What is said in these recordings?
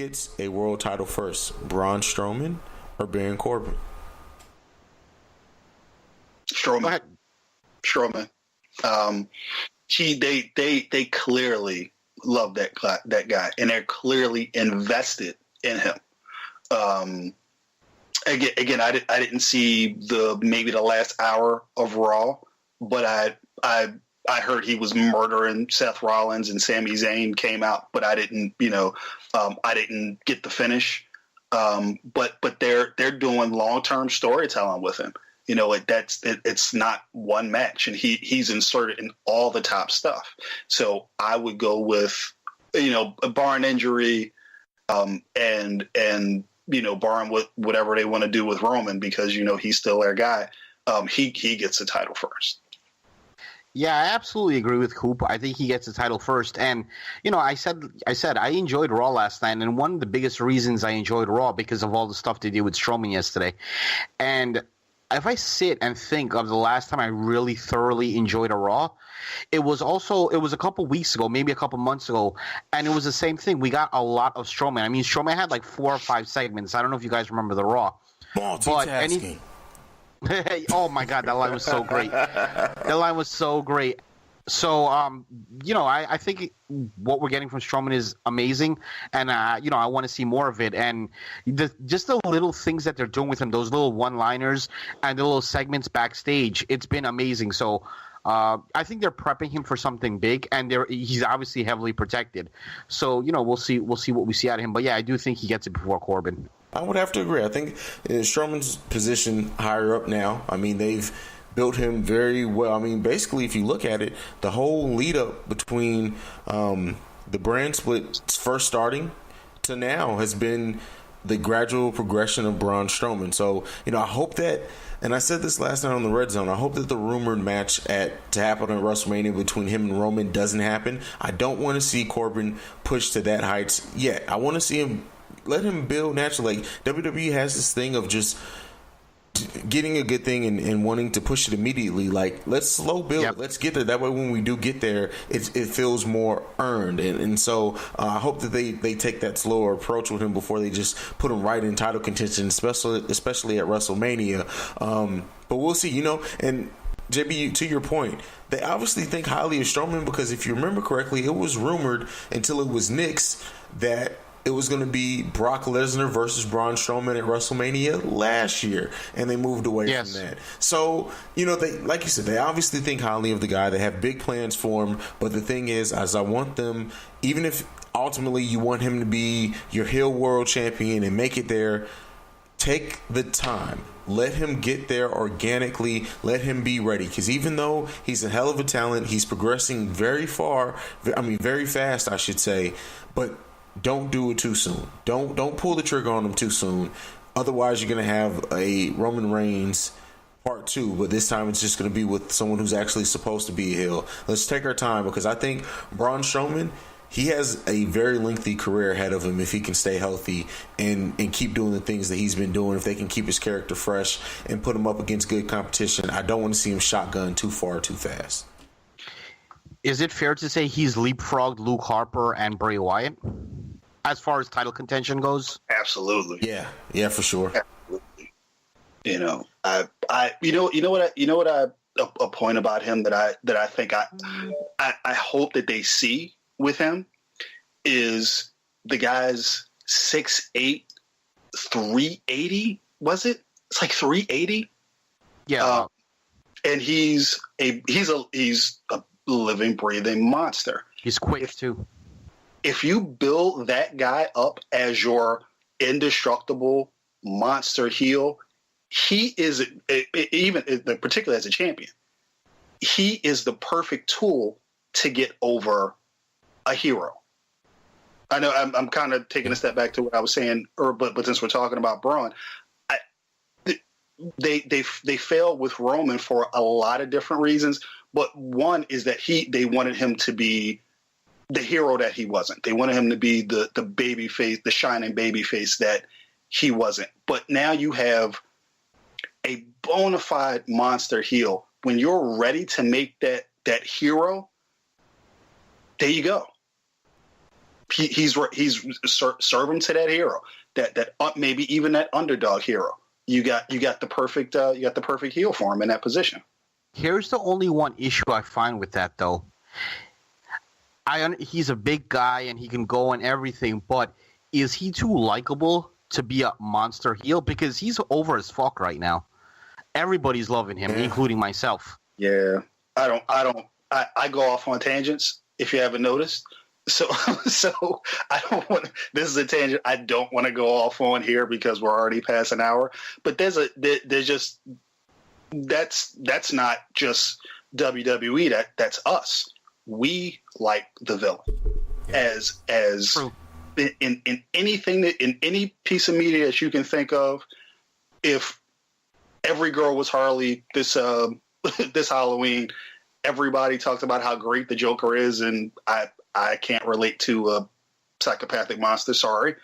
gets a world title first, Braun Strowman or Baron Corbin? Strowman. They clearly love that guy, and they're clearly invested in him. Again, I didn't see maybe the last hour of Raw, but I heard he was murdering Seth Rollins and Sami Zayn came out, but I didn't get the finish. But they're doing long-term storytelling with him. It's not one match, and he's inserted in all the top stuff. So I would go with, a barring injury, and barring whatever they want to do with Roman, because he's still their guy. He gets the title first. Yeah, I absolutely agree with Coop. I think he gets the title first. And, I said I enjoyed Raw last night, and one of the biggest reasons I enjoyed Raw because of all the stuff they did with Strowman yesterday. And if I sit and think of the last time I really thoroughly enjoyed a Raw, it was a couple weeks ago, maybe a couple months ago, and it was the same thing. We got a lot of Strowman. I mean, Strowman had like 4 or 5 segments. I don't know if you guys remember the Raw. Multitasking. Oh my God, that line was so great. So, I think what we're getting from Strowman is amazing, and I want to see more of it. And just the little things that they're doing with him, those little one-liners and the little segments backstage, it's been amazing. So, I think they're prepping him for something big, and he's obviously heavily protected. So, we'll see what we see out of him. But yeah, I do think he gets it before Corbin. I would have to agree. I think Strowman's position higher up now. I mean, they've built him very well. I mean, basically, if you look at it, the whole lead up between the brand split first starting to now has been the gradual progression of Braun Strowman. So, I hope that, and I said this last night on the Red Zone, I hope that the rumored match to happen at WrestleMania between him and Roman doesn't happen. I don't want to see Corbin push to that heights yet. I want to see him, let him build naturally. Like, WWE has this thing of just getting a good thing and wanting to push it immediately. Like, let's slow build. Yep. Let's get there. That way, when we do get there, it feels more earned. And so I hope that they take that slower approach with him before they just put him right in title contention, especially at WrestleMania. But we'll see. And JB, to your point, they obviously think highly of Strowman, because if you remember correctly, it was rumored until it was nixed that it was going to be Brock Lesnar versus Braun Strowman at WrestleMania last year, and they moved away from that. So, they, like you said, they obviously think highly of the guy. They have big plans for him, but the thing is, as I want them, even if ultimately you want him to be your heel world champion and make it there, take the time. Let him get there organically. Let him be ready, because even though he's a hell of a talent, he's progressing very fast, I should say, but don't do it too soon. Don't pull the trigger on him too soon. Otherwise, you're going to have a Roman Reigns part 2, but this time it's just going to be with someone who's actually supposed to be a heel. Let's take our time, because I think Braun Strowman, he has a very lengthy career ahead of him if he can stay healthy and keep doing the things that he's been doing. If they can keep his character fresh and put him up against good competition, I don't want to see him shotgun too far too fast. Is it fair to say he's leapfrogged Luke Harper and Bray Wyatt as far as title contention goes? Absolutely. Yeah, for sure. Absolutely. A point about him that I think I hope that they see with him is the guy's 6'8", 380. Was it? It's like 380. Yeah. And he's a living, breathing monster. He's quick too. If you build that guy up as your indestructible monster heel, he is, even particularly as a champion, he is the perfect tool to get over a hero. I know I'm kind of taking a step back to what I was saying, but since we're talking about Braun, they failed with Roman for a lot of different reasons. But one is that they wanted him to be the hero that he wasn't. They wanted him to be the baby face, the shining baby face that he wasn't. But now you have a bona fide monster heel. When you're ready to make that hero, there you go. serve him to that hero, that maybe even that underdog hero. You got the perfect heel for him in that position. Here's the only one issue I find with that, though. He's a big guy and he can go and everything, but is he too likable to be a monster heel? Because he's over as fuck right now. Everybody's loving him, including myself. Yeah, I go off on tangents if you haven't noticed. So I don't want. This is a tangent I don't want to go off on here because we're already past an hour. But there's just that's not just WWE. That's us. We like the villain as True. in anything in any piece of media that you can think of. If every girl was Harley this this Halloween, everybody talked about how great the Joker is, and I can't relate to a psychopathic monster, sorry.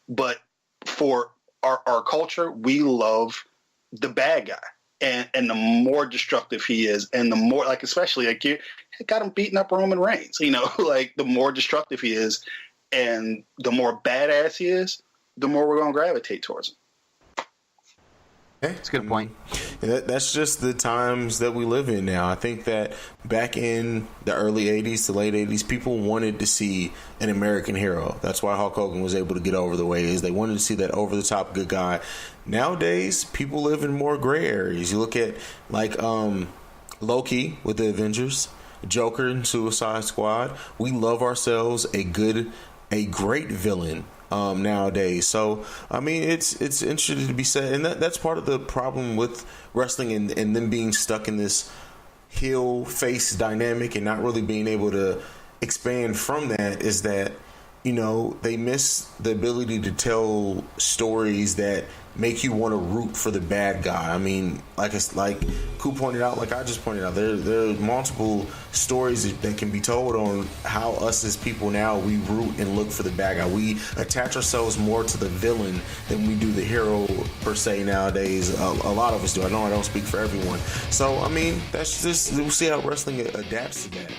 But for our culture, we love the bad guy. And the more destructive he is, and the more, like, especially, like, you got him beating up Roman Reigns, like, the more destructive he is and the more badass he is, the more we're going to gravitate towards him. That's a good point. That's just the times that we live in now. I think that back in the early 80s to late 80s, people wanted to see an American hero. That's why Hulk Hogan was able to get over the way he is. They wanted to see that over-the-top good guy. Nowadays, people live in more gray areas. You look at, like, Loki with the Avengers, Joker and Suicide Squad. We love ourselves a great villain nowadays. So, I mean, it's interesting to be said. And that's part of the problem with wrestling and them being stuck in this heel-face dynamic and not really being able to expand from that is that, they miss the ability to tell stories that make you want to root for the bad guy. I mean, like Ku pointed out, like I just pointed out, there are multiple stories that can be told on how us as people now, we root and look for the bad guy. We attach ourselves more to the villain than we do the hero per se nowadays. A lot of us do. I know I don't speak for everyone. So, I mean, that's just, we'll see how wrestling adapts to that.